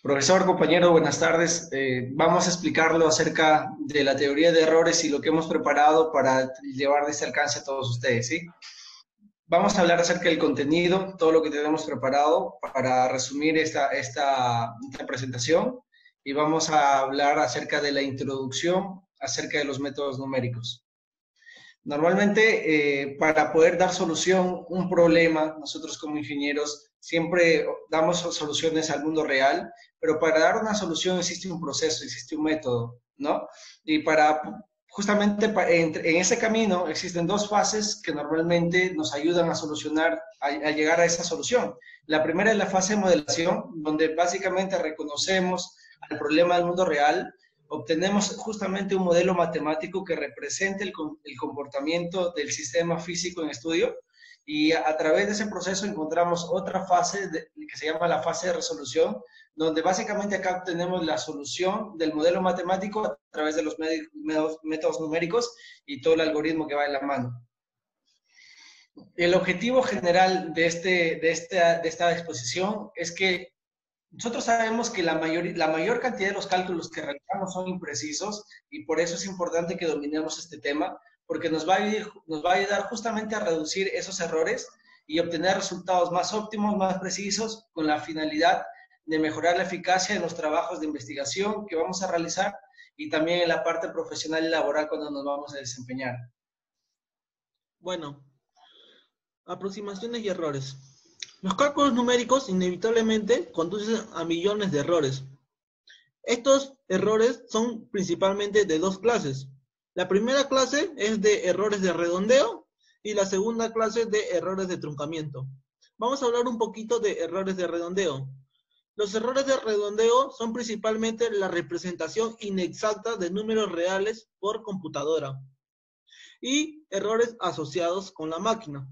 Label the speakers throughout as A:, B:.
A: Profesor, compañero, buenas tardes. Vamos a explicarlo acerca de la teoría de errores y lo que hemos preparado para llevar de este alcance a todos ustedes, ¿sí? Vamos a hablar acerca del contenido, todo lo que tenemos preparado para resumir esta presentación y vamos a hablar acerca de la introducción, acerca de los métodos numéricos. Normalmente, para poder dar solución a un problema, nosotros como ingenieros siempre damos soluciones al mundo real, pero para dar una solución existe un proceso, existe un método, ¿no? Y para justamente en ese camino existen dos fases que normalmente nos ayudan a solucionar, a llegar a esa solución. La primera es la fase de modelación, donde básicamente reconocemos al problema del mundo real, obtenemos justamente un modelo matemático que represente el comportamiento del sistema físico en estudio y a través de ese proceso encontramos otra fase que se llama la fase de resolución, donde básicamente acá obtenemos la solución del modelo matemático a través de los métodos numéricos y todo el algoritmo que va en la mano. El objetivo general de esta exposición es que nosotros sabemos que la mayor cantidad de los cálculos que realizamos son imprecisos y por eso es importante que dominemos este tema, porque nos va a ayudar justamente a reducir esos errores y obtener resultados más óptimos, más precisos, con la finalidad de mejorar la eficacia de los trabajos de investigación que vamos a realizar y también en la parte profesional y laboral cuando nos vamos a desempeñar.
B: Bueno, aproximaciones y errores. Los cálculos numéricos inevitablemente conducen a millones de errores. Estos errores son principalmente de dos clases. La primera clase es de errores de redondeo y la segunda clase de errores de truncamiento. Vamos a hablar un poquito de errores de redondeo. Los errores de redondeo son principalmente la representación inexacta de números reales por computadora y errores asociados con la máquina.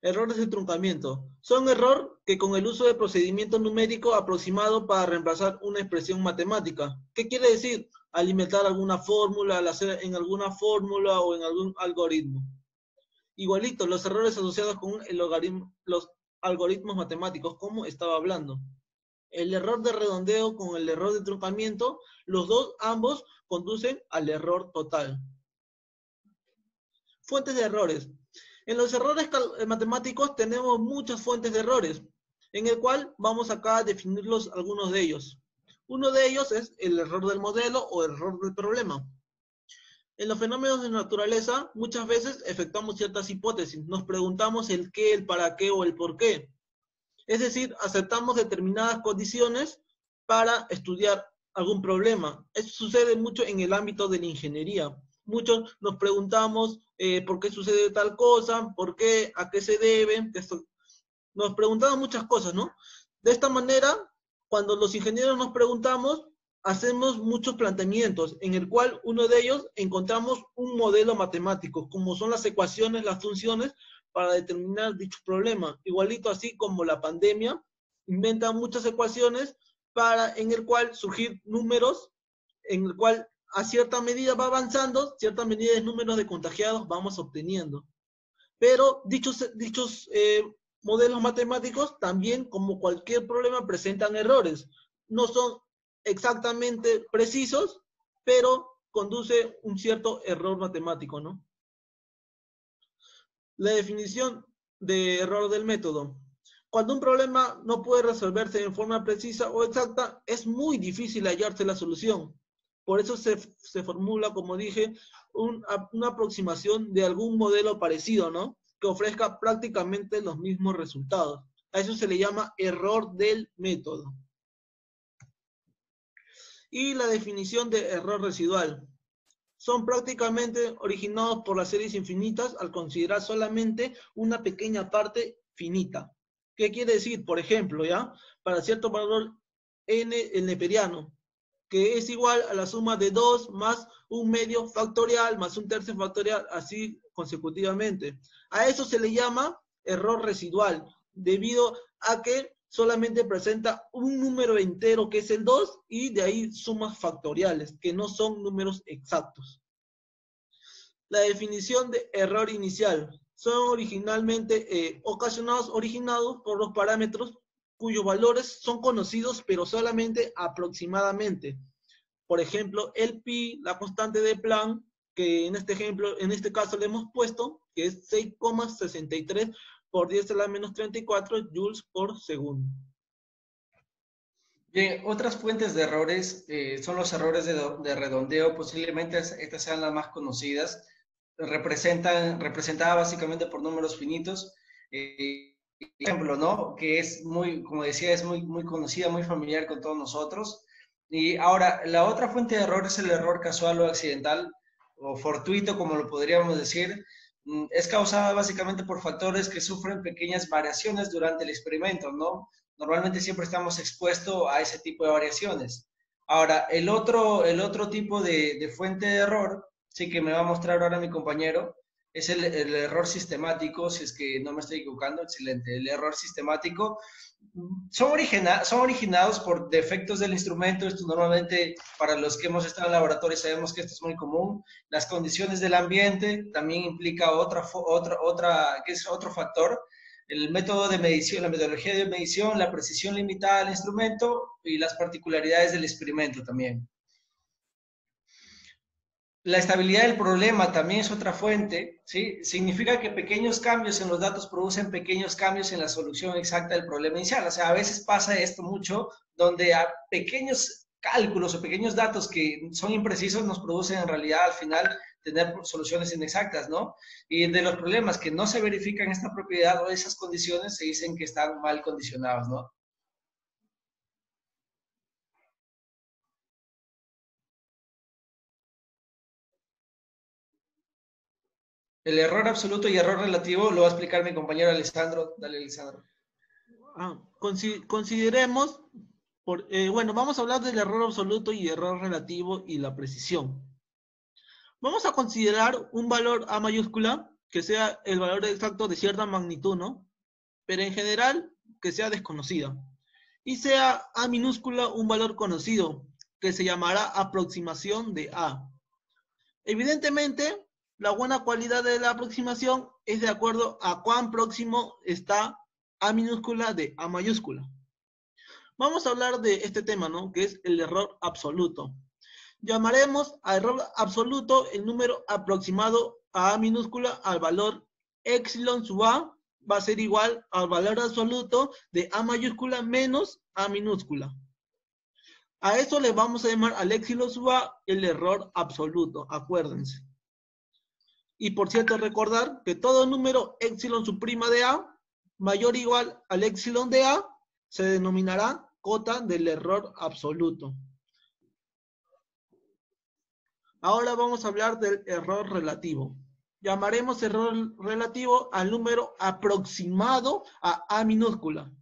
B: Errores de truncamiento. Son errores que con el uso de procedimiento numérico aproximado para reemplazar una expresión matemática. ¿Qué quiere decir? Alimentar alguna fórmula, al hacer en alguna fórmula o en algún algoritmo. Igualito, los errores asociados con los algoritmos matemáticos, como estaba hablando. El error de redondeo con el error de truncamiento, los dos, ambos, conducen al error total. Fuentes de errores. En los errores matemáticos tenemos muchas fuentes de errores, en el cual vamos acá a definirlos algunos de ellos. Uno de ellos es el error del modelo o el error del problema. En los fenómenos de naturaleza, muchas veces efectuamos ciertas hipótesis. Nos preguntamos el qué, el para qué o el por qué. Es decir, aceptamos determinadas condiciones para estudiar algún problema. Eso sucede mucho en el ámbito de la ingeniería. Muchos nos preguntamos por qué sucede tal cosa, por qué, a qué se debe. Nos preguntamos muchas cosas, ¿no? De esta manera, cuando los ingenieros nos preguntamos, hacemos muchos planteamientos, en el cual uno de ellos encontramos un modelo matemático, como son las ecuaciones, las funciones, para determinar dicho problema. Igualito así como la pandemia, inventa muchas ecuaciones en el cual surgir números, en el cual a cierta medida va avanzando, cierta medida de números de contagiados vamos obteniendo. Pero dichos modelos matemáticos también, como cualquier problema, presentan errores. No son exactamente precisos, pero conduce un cierto error matemático, ¿no? La definición de error del método. Cuando un problema no puede resolverse en forma precisa o exacta, es muy difícil hallarse la solución. Por eso se formula, como dije, una aproximación de algún modelo parecido, ¿no? Que ofrezca prácticamente los mismos resultados. A eso se le llama error del método. Y la definición de error residual. Son prácticamente originados por las series infinitas al considerar solamente una pequeña parte finita. ¿Qué quiere decir? Por ejemplo, ¿ya? Para cierto valor n, el neperiano, que es igual a la suma de 2 más un medio factorial más un tercio factorial, así consecutivamente. A eso se le llama error residual, debido a que solamente presenta un número entero que es el 2 y de ahí sumas factoriales, que no son números exactos. La definición de error inicial. Son originalmente originados por los parámetros cuyos valores son conocidos, pero solamente aproximadamente. Por ejemplo, el pi, la constante de Planck, que en este ejemplo, en este caso le hemos puesto, que es 6,63 por 10 a la menos 34 joules por segundo.
A: Bien, otras fuentes de errores son los errores de redondeo, posiblemente estas sean las más conocidas, representada básicamente por números finitos. Ejemplo, ¿no? Que es muy, como decía, es muy conocida, muy familiar con todos nosotros. Y ahora, la otra fuente de error es el error casual o accidental, o fortuito, como lo podríamos decir. Es causada básicamente por factores que sufren pequeñas variaciones durante el experimento, ¿no? Normalmente siempre estamos expuestos a ese tipo de variaciones. Ahora, el otro tipo de fuente de error, sí que me va a mostrar ahora mi compañero, es el error sistemático, si es que no me estoy equivocando, excelente. El error sistemático son originados por defectos del instrumento. Esto normalmente, para los que hemos estado en laboratorio, sabemos que esto es muy común. Las condiciones del ambiente también implica que es otro factor. El método de medición, la metodología de medición, la precisión limitada del instrumento y las particularidades del experimento también. La estabilidad del problema también es otra fuente, ¿sí? Significa que pequeños cambios en los datos producen pequeños cambios en la solución exacta del problema inicial. O sea, a veces pasa esto mucho, donde a pequeños cálculos o pequeños datos que son imprecisos nos producen en realidad al final tener soluciones inexactas, ¿no? Y de los problemas que no se verifican esta propiedad o esas condiciones se dicen que están mal condicionados, ¿no? El error absoluto y error relativo lo va a explicar mi compañero Alessandro. Dale, Alessandro.
B: Consideremos, bueno, vamos a hablar del error absoluto y error relativo y la precisión. Vamos a considerar un valor A mayúscula que sea el valor exacto de cierta magnitud, ¿no? Pero en general que sea desconocida. Y sea A minúscula un valor conocido, que se llamará aproximación de A. Evidentemente, la buena cualidad de la aproximación es de acuerdo a cuán próximo está A minúscula de A mayúscula. Vamos a hablar de este tema, ¿no? Que es el error absoluto. Llamaremos a error absoluto el número aproximado a A minúscula al valor epsilon sub A va a ser igual al valor absoluto de A mayúscula menos A minúscula. A eso le vamos a llamar al epsilon sub A el error absoluto, acuérdense. Y por cierto, recordar que todo número epsilon subprima de A mayor o igual al epsilon de A se denominará cota del error absoluto. Ahora vamos a hablar del error relativo. Llamaremos error relativo al número aproximado a A minúscula.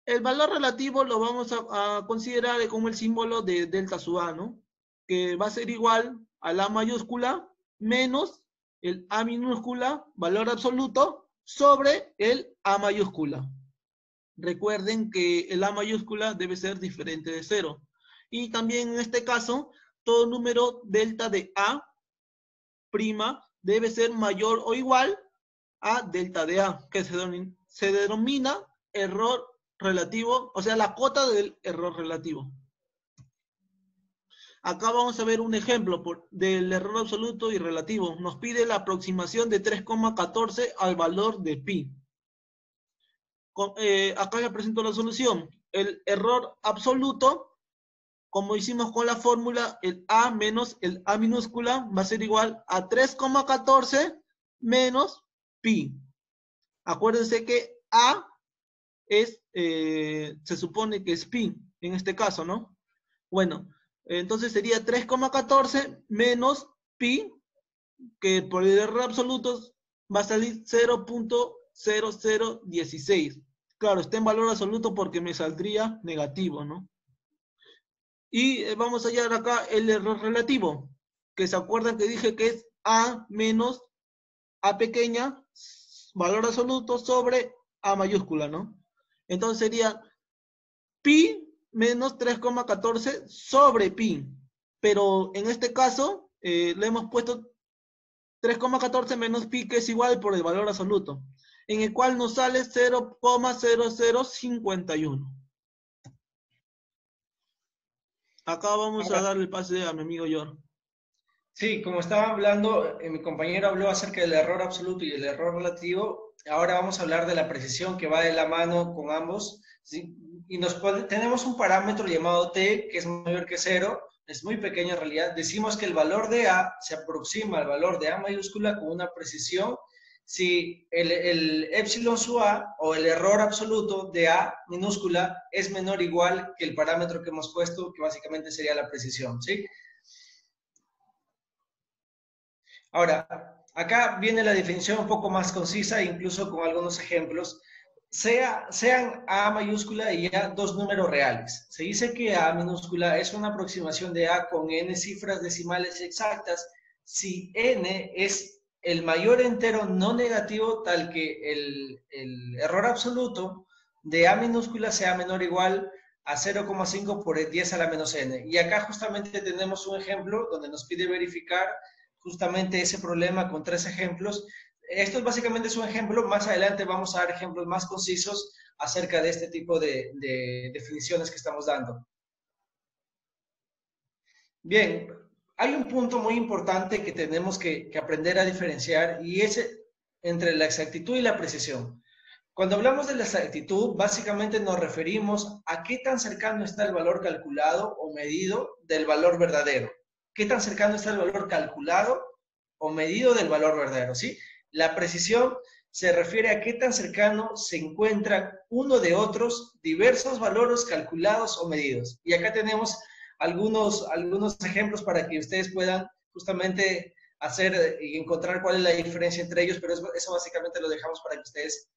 B: El valor relativo lo vamos a considerar como el símbolo de delta sub A, ¿no? Que va a ser igual al A mayúscula menos el A minúscula, valor absoluto, sobre el A mayúscula. Recuerden que el A mayúscula debe ser diferente de 0. Y también en este caso, todo número delta de A prima debe ser mayor o igual a delta de A, que se denomina error relativo, o sea, la cota del error relativo. Acá vamos a ver un ejemplo del error absoluto y relativo. Nos pide la aproximación de 3,14 al valor de pi. Acá le presento la solución. El error absoluto, como hicimos con la fórmula, el A menos el A minúscula va a ser igual a 3,14 menos pi. Acuérdense que A se supone que es pi, en este caso, ¿no? Bueno, entonces sería 3,14 menos pi, que por el error absoluto va a salir 0.0016. Claro, está en valor absoluto porque me saldría negativo, ¿no? Y vamos a hallar acá el error relativo, que se acuerdan que dije que es A menos A pequeña, valor absoluto sobre A mayúscula, ¿no? Entonces sería pi menos 3,14 sobre pi. Pero en este caso le hemos puesto 3,14 menos pi, que es igual por el valor absoluto. en el cual nos sale 0,0051. Acá vamos a
A: Ahora,
B: darle el pase a mi amigo Yor.
A: sí, como estaba hablando, mi compañero habló acerca del error absoluto y el error relativo. Ahora vamos a hablar de la precisión que va de la mano con ambos, ¿sí? Y tenemos un parámetro llamado t, que es mayor que cero, es muy pequeño en realidad. Decimos que el valor de a se aproxima al valor de a mayúscula con una precisión si el épsilon sub a o el error absoluto de a minúscula es menor o igual que el parámetro que hemos puesto, que básicamente sería la precisión, ¿sí? Ahora, acá viene la definición un poco más concisa, incluso con algunos ejemplos. Sean A mayúscula y A dos números reales. Se dice que A minúscula es una aproximación de A con n cifras decimales exactas si n es el mayor entero no negativo, tal que el error absoluto de A minúscula sea menor o igual a 0,5 por 10 a la menos n. Y acá justamente tenemos un ejemplo donde nos pide verificar justamente ese problema con 3 ejemplos. Esto básicamente es un ejemplo, más adelante vamos a dar ejemplos más concisos acerca de este tipo de definiciones que estamos dando. Bien, hay un punto muy importante que tenemos que aprender a diferenciar y es entre la exactitud y la precisión. Cuando hablamos de la exactitud, básicamente nos referimos a qué tan cercano está el valor calculado o medido del valor verdadero. ¿Qué tan cercano está el valor calculado o medido del valor verdadero? ¿Sí? La precisión se refiere a qué tan cercano se encuentran uno de otros diversos valores calculados o medidos. Y acá tenemos algunos ejemplos para que ustedes puedan justamente hacer y encontrar cuál es la diferencia entre ellos, pero eso básicamente lo dejamos para que ustedes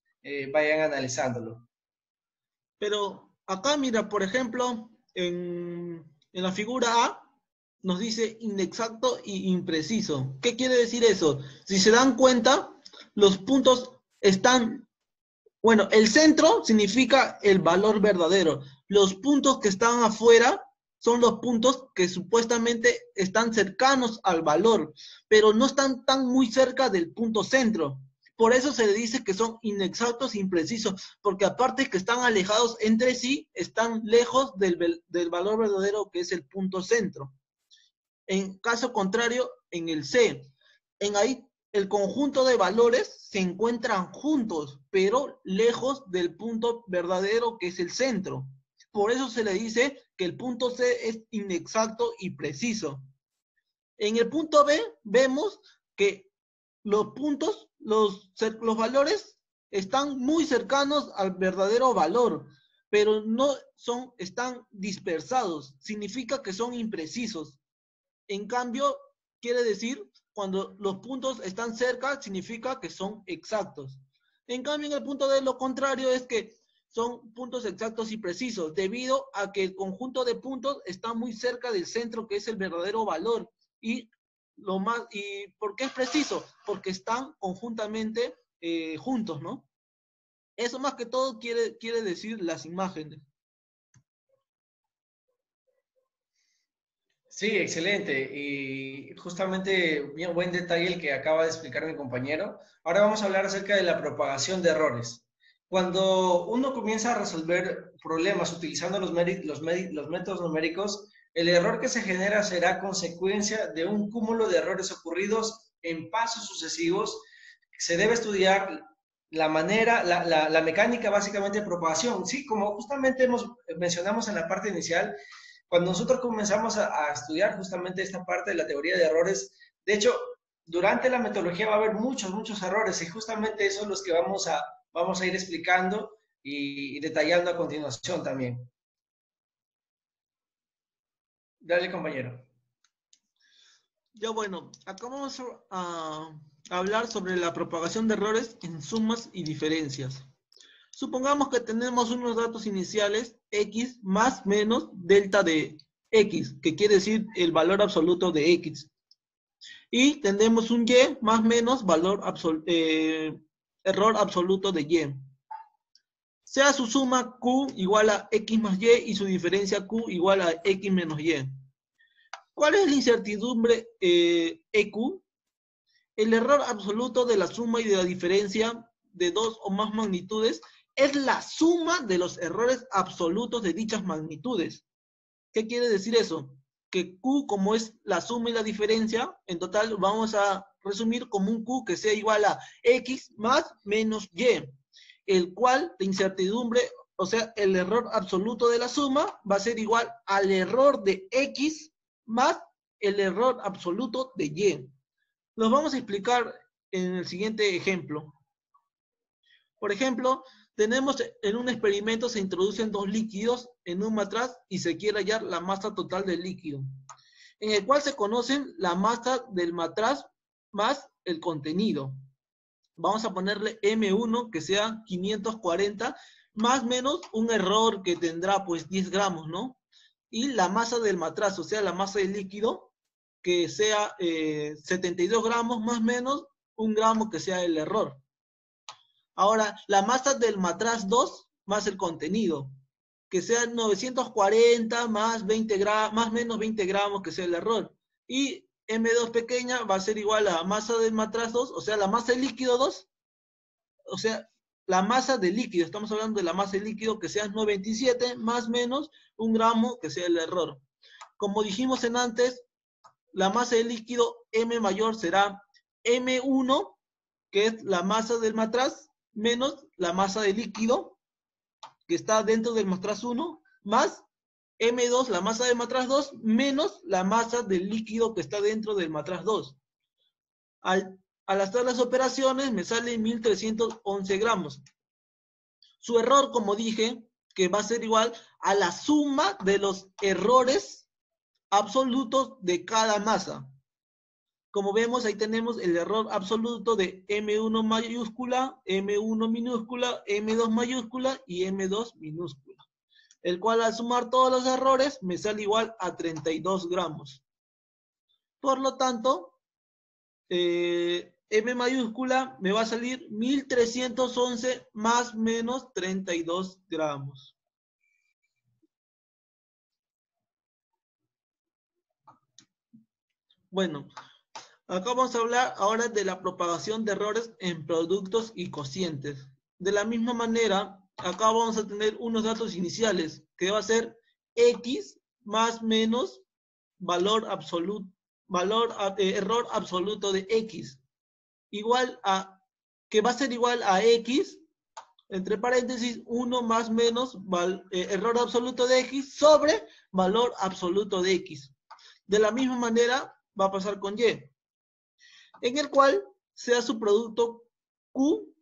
A: vayan analizándolo.
B: Pero acá, mira, por ejemplo, en la figura A nos dice inexacto y impreciso. ¿Qué quiere decir eso? Si se dan cuenta, los puntos están, bueno, el centro significa el valor verdadero. Los puntos que están afuera son los puntos que supuestamente están cercanos al valor, pero no están tan muy cerca del punto centro. Por eso se le dice que son inexactos e imprecisos, porque aparte que están alejados entre sí, están lejos del valor verdadero que es el punto centro. En caso contrario, en el C, en ahí el conjunto de valores se encuentran juntos, pero lejos del punto verdadero que es el centro. Por eso se le dice que el punto C es inexacto y preciso. En el punto B vemos que los puntos, los valores están muy cercanos al verdadero valor, pero no son, están dispersados. Significa que son imprecisos. En cambio, quiere decir, cuando los puntos están cerca, significa que son exactos. En cambio, en el punto D, lo contrario es que son puntos exactos y precisos, debido a que el conjunto de puntos está muy cerca del centro, que es el verdadero valor. ¿Y por qué es preciso? Porque están conjuntamente juntos, ¿no? Eso más que todo quiere decir las imágenes.
A: Sí, excelente. Y justamente, bien buen detalle el que acaba de explicar mi compañero. Ahora vamos a hablar acerca de la propagación de errores. Cuando uno comienza a resolver problemas utilizando los métodos numéricos, el error que se genera será consecuencia de un cúmulo de errores ocurridos en pasos sucesivos. Se debe estudiar la manera, la mecánica básicamente de propagación. Sí, como justamente mencionamos en la parte inicial, cuando nosotros comenzamos a estudiar justamente esta parte de la teoría de errores, de hecho, durante la metodología va a haber muchos errores y justamente eso es los que vamos a ir explicando y detallando a continuación también. Dale, compañero.
B: Ya bueno, acá vamos a hablar sobre la propagación de errores en sumas y diferencias. Supongamos que tenemos unos datos iniciales, x más menos delta de x, que quiere decir el valor absoluto de x. Y tenemos un y más menos error absoluto de y. Sea su suma q igual a x más y y su diferencia q igual a x menos y. ¿Cuál es la incertidumbre EQ? El error absoluto de la suma y de la diferencia de dos o más magnitudes es la suma de los errores absolutos de dichas magnitudes. ¿Qué quiere decir eso? Que Q, como es la suma y la diferencia, en total vamos a resumir como un Q que sea igual a X más menos Y, el cual de incertidumbre, o sea, el error absoluto de la suma va a ser igual al error de X más el error absoluto de Y. Los vamos a explicar en el siguiente ejemplo. Por ejemplo, tenemos en un experimento se introducen dos líquidos en un matraz y se quiere hallar la masa total del líquido, en el cual se conocen la masa del matraz más el contenido. Vamos a ponerle M1 que sea 540 más menos un error que tendrá pues 10 gramos, ¿no? Y la masa del matraz, o sea, la masa del líquido que sea 72 gramos más menos un gramo que sea el error. Ahora, la masa del matraz 2 más el contenido, que sea 940 más 20 gramos, más menos 20 gramos que sea el error. Y M2 pequeña va a ser igual a la masa del matraz 2, o sea, la masa del líquido 2, o sea, la masa del líquido, estamos hablando de la masa del líquido que sea 97 más menos un gramo que sea el error. Como dijimos en antes, la masa del líquido M mayor será M1, que es la masa del matraz, menos la masa del líquido que está dentro del matraz 1, más M2, la masa del matraz 2, menos la masa del líquido que está dentro del matraz 2. Al hacer las operaciones me sale 1311 gramos. Su error, como dije, que va a ser igual a la suma de los errores absolutos de cada masa. Como vemos, ahí tenemos el error absoluto de M1 mayúscula, M1 minúscula, M2 mayúscula y M2 minúscula, el cual al sumar todos los errores me sale igual a 32 gramos. Por lo tanto, M mayúscula me va a salir 1311 más menos 32 gramos. Bueno, acá vamos a hablar ahora de la propagación de errores en productos y cocientes. De la misma manera, acá vamos a tener unos datos iniciales, que va a ser X más menos valor absoluto, error absoluto de X, igual a, que va a ser igual a X, entre paréntesis, 1 más menos error absoluto de X sobre valor absoluto de X. De la misma manera va a pasar con Y, en el cual sea su producto Q,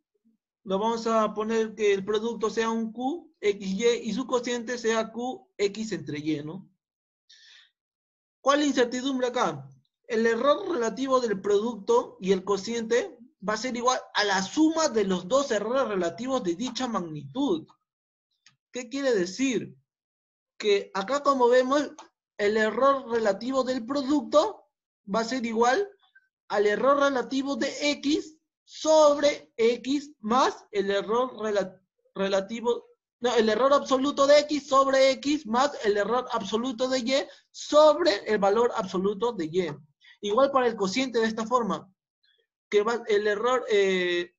B: lo vamos a poner que el producto sea un Q, XY, y su cociente sea Q, X entre Y, ¿no? ¿Cuál es la incertidumbre acá? El error relativo del producto y el cociente va a ser igual a la suma de los dos errores relativos de dicha magnitud. ¿Qué quiere decir? Que acá, como vemos, el error relativo del producto va a ser igual al error relativo de X sobre X más el error relativo, no, el error absoluto de X sobre X más el error absoluto de Y sobre el valor absoluto de Y. Igual para el cociente de esta forma, que el error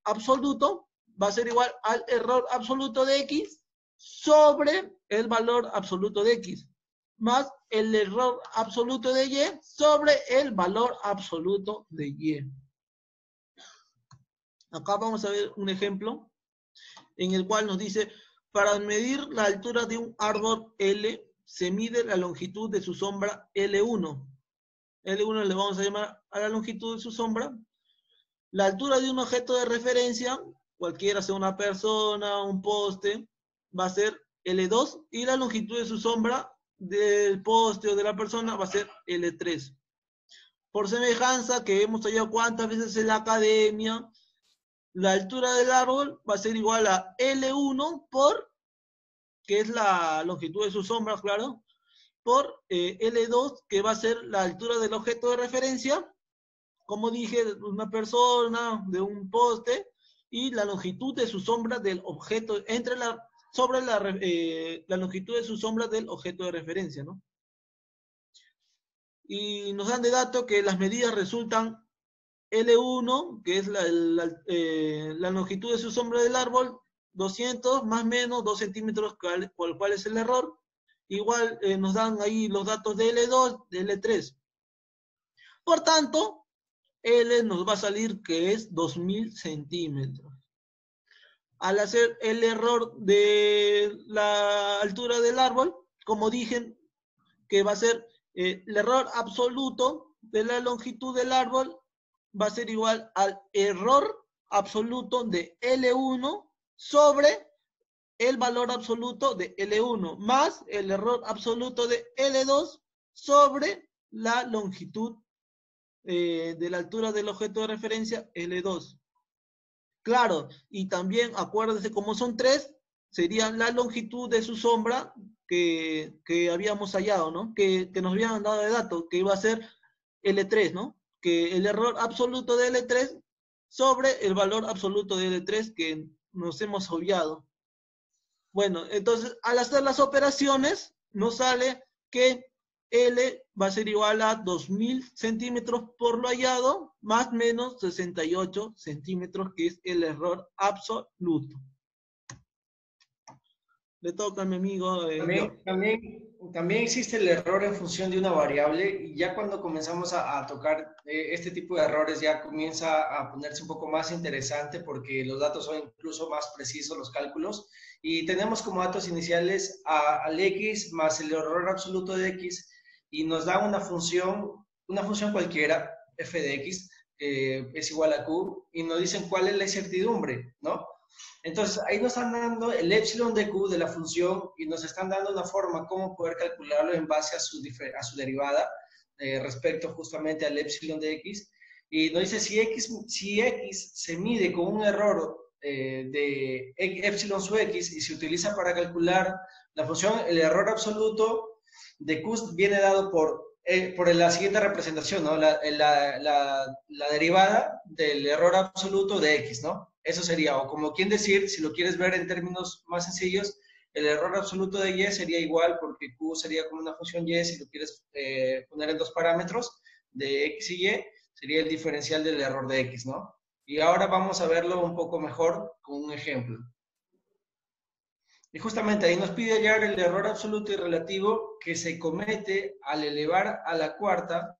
B: absoluto va a ser igual al error absoluto de X sobre el valor absoluto de X, más el error absoluto de Y sobre el valor absoluto de Y. Acá vamos a ver un ejemplo en el cual nos dice, para medir la altura de un árbol L, se mide la longitud de su sombra L1. L1 le vamos a llamar a la longitud de su sombra. La altura de un objeto de referencia, cualquiera sea una persona, un poste, va a ser L2 y la longitud de su sombra del poste o de la persona va a ser L3. Por semejanza, que hemos hallado cuántas veces en la academia, la altura del árbol va a ser igual a L1 por, que es la longitud de su sombra, claro, por L2, que va a ser la altura del objeto de referencia, como dije, de una persona, de un poste, y la longitud de su sombra del objeto, sobre la longitud de su sombra del objeto de referencia, ¿no? Y nos dan de dato que las medidas resultan L1, que es la longitud de su sombra del árbol, 200 más o menos 2 centímetros, cuál es el error. Igual nos dan ahí los datos de L2, de L3. Por tanto, L nos va a salir que es 2000 centímetros. Al hacer el error de la altura del árbol, como dije, que va a ser el error absoluto de la longitud del árbol, va a ser igual al error absoluto de L1 sobre el valor absoluto de L1, más el error absoluto de L2 sobre la longitud de la altura del objeto de referencia L2. Claro, y también acuérdense, como son 3, sería la longitud de su sombra que habíamos hallado, ¿no? Que nos habían dado de datos, que iba a ser L3, ¿no? Que el error absoluto de L3 sobre el valor absoluto de L3 que nos hemos obviado. Bueno, entonces, al hacer las operaciones, nos sale que L va a ser igual a 2000 centímetros por lo hallado, más o menos 68 centímetros, que es el error absoluto. Le toca a mi amigo
A: También existe el error en función de una variable, y ya cuando comenzamos a tocar este tipo de errores ya comienza a ponerse un poco más interesante porque los datos son incluso más precisos, los cálculos, y tenemos como datos iniciales al x más el error absoluto de x, y nos da una función cualquiera, f de x, es igual a q, y nos dicen cuál es la incertidumbre, ¿no? Entonces, ahí nos están dando el epsilon de q de la función y nos están dando una forma cómo poder calcularlo en base a su derivada respecto justamente al epsilon de x. Y nos dice si x se mide con un error de epsilon sub x y se utiliza para calcular la función, el error absoluto de q viene dado por la siguiente representación, ¿no? La derivada del error absoluto de x, ¿no? Eso sería, o como quien decir, si lo quieres ver en términos más sencillos, el error absoluto de y sería igual, porque q sería como una función y, si lo quieres poner en dos parámetros, de x y y, sería el diferencial del error de x, ¿no? Y ahora vamos a verlo un poco mejor con un ejemplo. Y justamente ahí nos pide hallar el error absoluto y relativo que se comete al elevar a la cuarta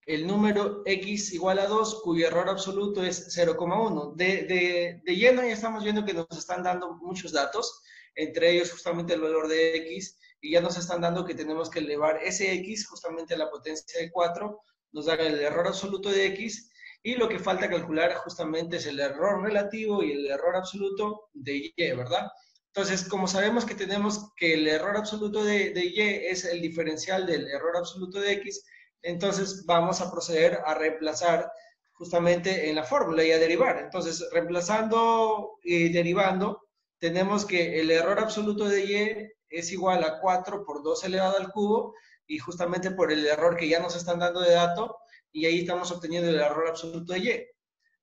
A: el número x igual a 2, cuyo error absoluto es 0,1. De lleno ya estamos viendo que nos están dando muchos datos, entre ellos justamente el valor de x, y ya nos están dando que tenemos que elevar ese x justamente a la potencia de 4, nos dan el error absoluto de x, y lo que falta calcular justamente es el error relativo y el error absoluto de y, ¿verdad? Entonces, como sabemos que tenemos que el error absoluto de y es el diferencial del error absoluto de x, entonces vamos a proceder a reemplazar justamente en la fórmula y a derivar. Entonces, reemplazando y derivando, tenemos que el error absoluto de y es igual a 4 por 2 elevado al cubo, y justamente por el error que ya nos están dando de dato, y ahí estamos obteniendo el error absoluto de y.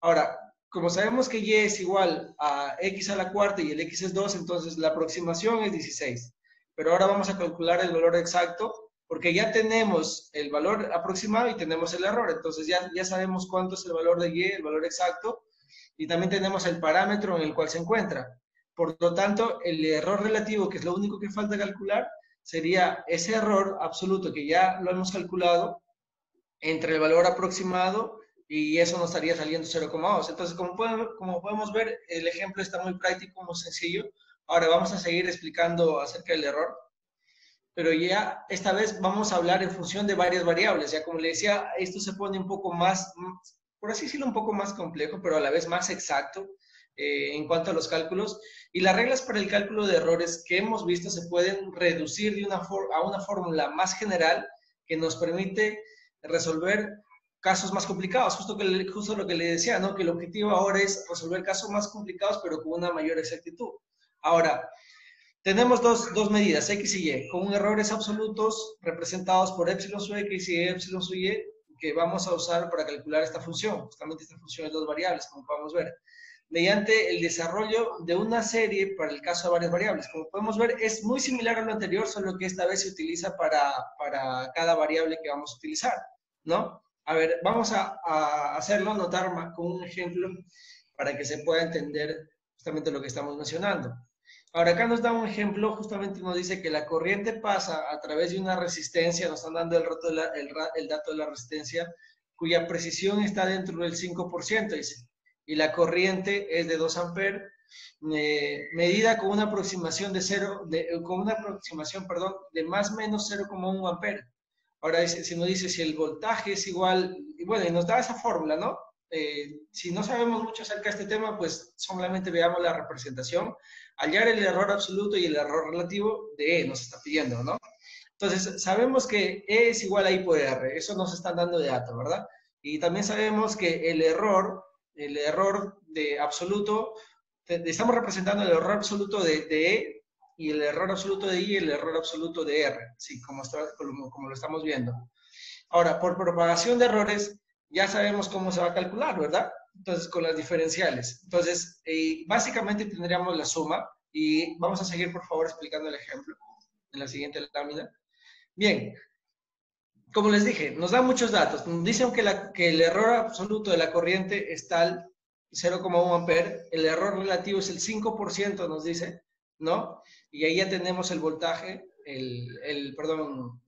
A: Ahora, como sabemos que y es igual a x a la cuarta y el x es 2, entonces la aproximación es 16. Pero ahora vamos a calcular el valor exacto, porque ya tenemos el valor aproximado y tenemos el error. Entonces ya sabemos cuánto es el valor de y, el valor exacto, y también tenemos el parámetro en el cual se encuentra. Por lo tanto, el error relativo, que es lo único que falta calcular, sería ese error absoluto que ya lo hemos calculado entre el valor aproximado, y eso nos estaría saliendo 0,2. Entonces, como podemos ver, el ejemplo está muy práctico, muy sencillo. Ahora vamos a seguir explicando acerca del error, pero ya esta vez vamos a hablar en función de varias variables. Ya como le decía, esto se pone un poco más, por así decirlo, un poco más complejo, pero a la vez más exacto en cuanto a los cálculos. Y las reglas para el cálculo de errores que hemos visto se pueden reducir a una fórmula más general que nos permite resolver casos más complicados, justo lo que le decía, ¿no? Que el objetivo ahora es resolver casos más complicados, pero con una mayor exactitud. Ahora, tenemos dos medidas, x y y, con errores absolutos representados por epsilon sub x y epsilon sub y, que vamos a usar para calcular esta función. Justamente esta función es dos variables, como podemos ver, mediante el desarrollo de una serie para el caso de varias variables. Como podemos ver, es muy similar a lo anterior, solo que esta vez se utiliza para cada variable que vamos a utilizar, ¿no? A ver, vamos a hacerlo, notar con un ejemplo para que se pueda entender justamente lo que estamos mencionando. Ahora, acá nos da un ejemplo, justamente nos dice que la corriente pasa a través de una resistencia, nos están dando el dato de la resistencia, cuya precisión está dentro del 5%, dice, y la corriente es de 2 amperes, medida con una aproximación perdón, de más o menos 0,1 amperes. Ahora, si nos dice si el voltaje es igual, y bueno, y nos da esa fórmula, ¿no? Si no sabemos mucho acerca de este tema, pues solamente veamos la representación. Hallar el error absoluto y el error relativo de E nos está pidiendo, ¿no? Entonces, sabemos que E es igual a I por R, eso nos están dando de dato, ¿verdad? Y también sabemos que el error de absoluto, estamos representando el error absoluto de E y el error absoluto de I y el error absoluto de R, sí, como lo estamos viendo. Ahora, por propagación de errores, ya sabemos cómo se va a calcular, ¿verdad? Entonces, con las diferenciales. Entonces, básicamente tendríamos la suma y vamos a seguir, por favor, explicando el ejemplo en la siguiente lámina. Bien, como les dije, nos dan muchos datos. Nos dicen que el error absoluto de la corriente es tal, 0,1 amperes, el error relativo es el 5%, nos dice, ¿no? Y ahí ya tenemos el voltaje, perdón,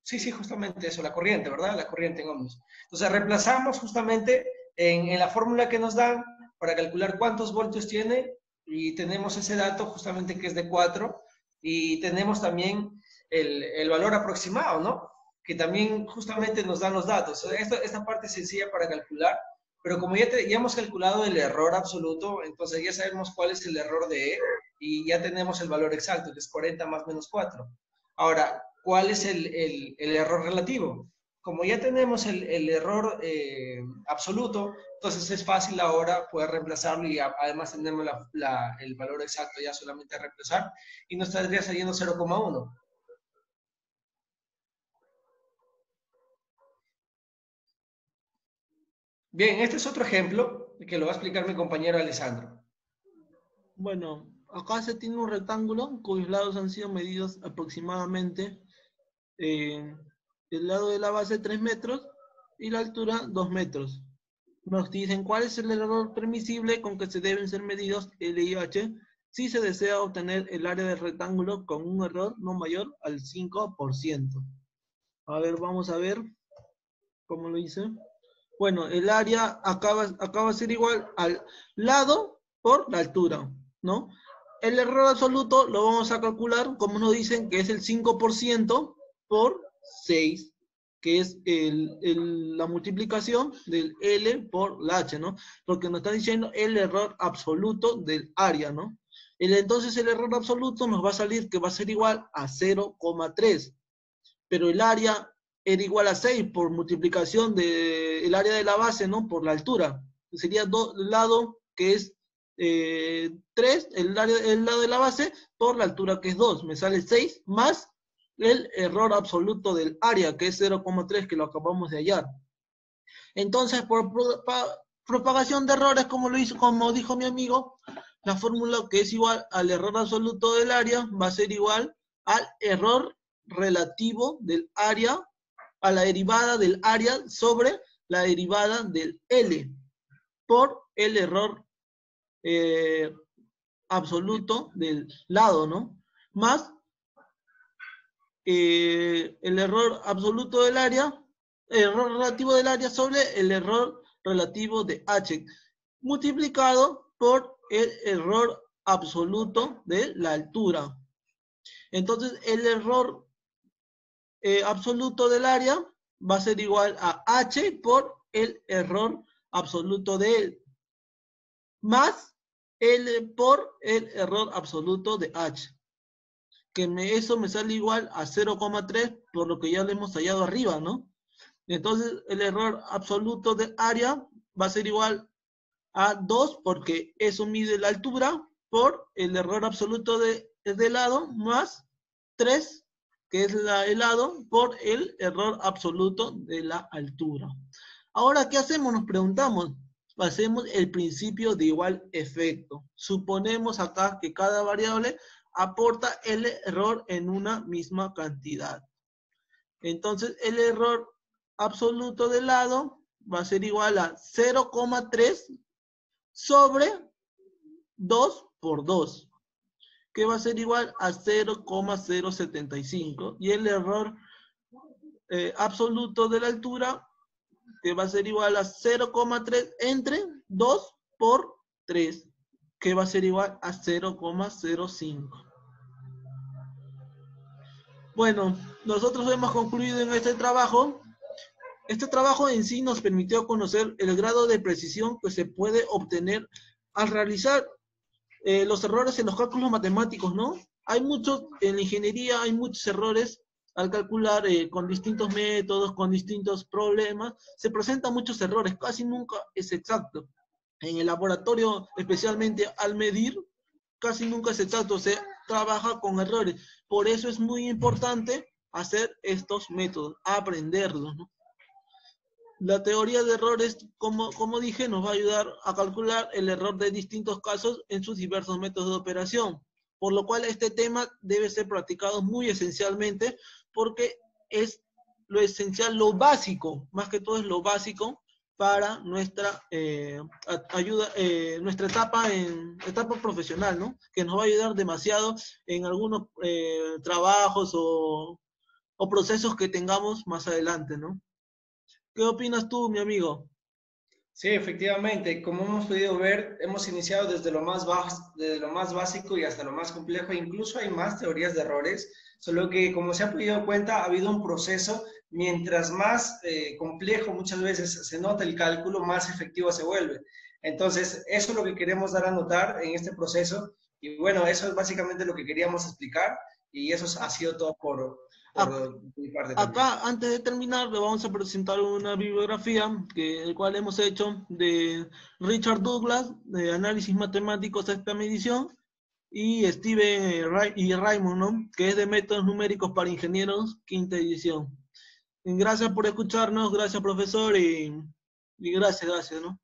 A: sí, justamente eso, la corriente, ¿verdad? La corriente en ohmios. Entonces, reemplazamos justamente en la fórmula que nos dan para calcular cuántos voltios tiene y tenemos ese dato justamente que es de 4 y tenemos también el valor aproximado, ¿no? Que también justamente nos dan los datos. Esta parte es sencilla para calcular, pero como ya hemos calculado el error absoluto, entonces ya sabemos cuál es el error de E y ya tenemos el valor exacto, que es 40 más menos 4. Ahora, ¿cuál es el error relativo? Como ya tenemos el error absoluto, entonces es fácil ahora poder reemplazarlo y además tenemos el valor exacto ya solamente a reemplazar y nos estaría saliendo 0,1. Bien, este es otro ejemplo que lo va a explicar mi compañero Alessandro.
B: Bueno, acá se tiene un rectángulo cuyos lados han sido medidos aproximadamente el lado de la base 3 metros y la altura 2 metros. Nos dicen cuál es el error permisible con que se deben ser medidos L y H si se desea obtener el área del rectángulo con un error no mayor al 5%. A ver, vamos a ver cómo lo hice. Bueno, el área acaba a ser igual al lado por la altura, ¿no? El error absoluto lo vamos a calcular, como nos dicen, que es el 5% por 6, que es la multiplicación del L por la H, ¿no? Porque nos está diciendo el error absoluto del área, ¿no? Entonces el error absoluto nos va a salir que va a ser igual a 0,3, pero el área era igual a 6 por multiplicación del área de la base, ¿no? Por la altura. Sería el lado que es 3, el lado de la base, por la altura que es 2. Me sale 6 más el error absoluto del área, que es 0,3, que lo acabamos de hallar. Entonces, por propagación de errores, como dijo mi amigo, la fórmula que es igual al error absoluto del área va a ser igual al error relativo del área, a la derivada del área sobre la derivada del L por el error absoluto del lado, ¿no? Más el error absoluto del área, el error relativo del área sobre el error relativo de H, multiplicado por el error absoluto de la altura. Entonces, el error absoluto del área va a ser igual a H por el error absoluto de él, más L por el error absoluto de H. Eso me sale igual a 0,3 por lo que ya lo hemos hallado arriba, ¿no? Entonces, el error absoluto del área va a ser igual a 2 porque eso mide la altura por el error absoluto del lado más 3, que es el lado, por el error absoluto de la altura. Ahora, ¿qué hacemos? Nos preguntamos. Hacemos el principio de igual efecto. Suponemos acá que cada variable aporta el error en una misma cantidad. Entonces, el error absoluto del lado va a ser igual a 0,3 sobre 2 por 2, que va a ser igual a 0,075. Y el error absoluto de la altura, que va a ser igual a 0,3 entre 2 por 3, que va a ser igual a 0,05. Bueno, nosotros hemos concluido en este trabajo. Este trabajo en sí nos permitió conocer el grado de precisión que se puede obtener al realizar los errores en los cálculos matemáticos, ¿no? Hay muchos, en la ingeniería hay muchos errores al calcular con distintos métodos, con distintos problemas. Se presentan muchos errores, casi nunca es exacto. En el laboratorio, especialmente al medir, casi nunca es exacto, se trabaja con errores. Por eso es muy importante hacer estos métodos, aprenderlos, ¿no? La teoría de errores, como dije, nos va a ayudar a calcular el error de distintos casos en sus diversos métodos de operación, por lo cual este tema debe ser practicado muy esencialmente porque es lo esencial, lo básico, más que todo es lo básico para nuestra ayuda, nuestra etapa profesional, ¿no? Que nos va a ayudar demasiado en algunos trabajos o procesos que tengamos más adelante, ¿no? ¿Qué opinas tú, mi amigo?
A: Sí, efectivamente, como hemos podido ver, hemos iniciado desde lo más básico y hasta lo más complejo, e incluso hay más teorías de errores, solo que como se ha podido dar cuenta, ha habido un proceso, mientras más complejo muchas veces se nota el cálculo, más efectivo se vuelve. Entonces, eso es lo que queremos dar a notar en este proceso, y bueno, eso es básicamente lo que queríamos explicar, y eso ha sido todo por mi parte también.
B: Acá, antes de terminar, le vamos a presentar una bibliografía el cual hemos hecho de Richard Douglas, de Análisis Matemático, sexta medición, y Steven y Raymond, ¿no? Que es de Métodos Numéricos para Ingenieros, quinta edición. Y gracias por escucharnos, gracias profesor, y gracias, ¿no?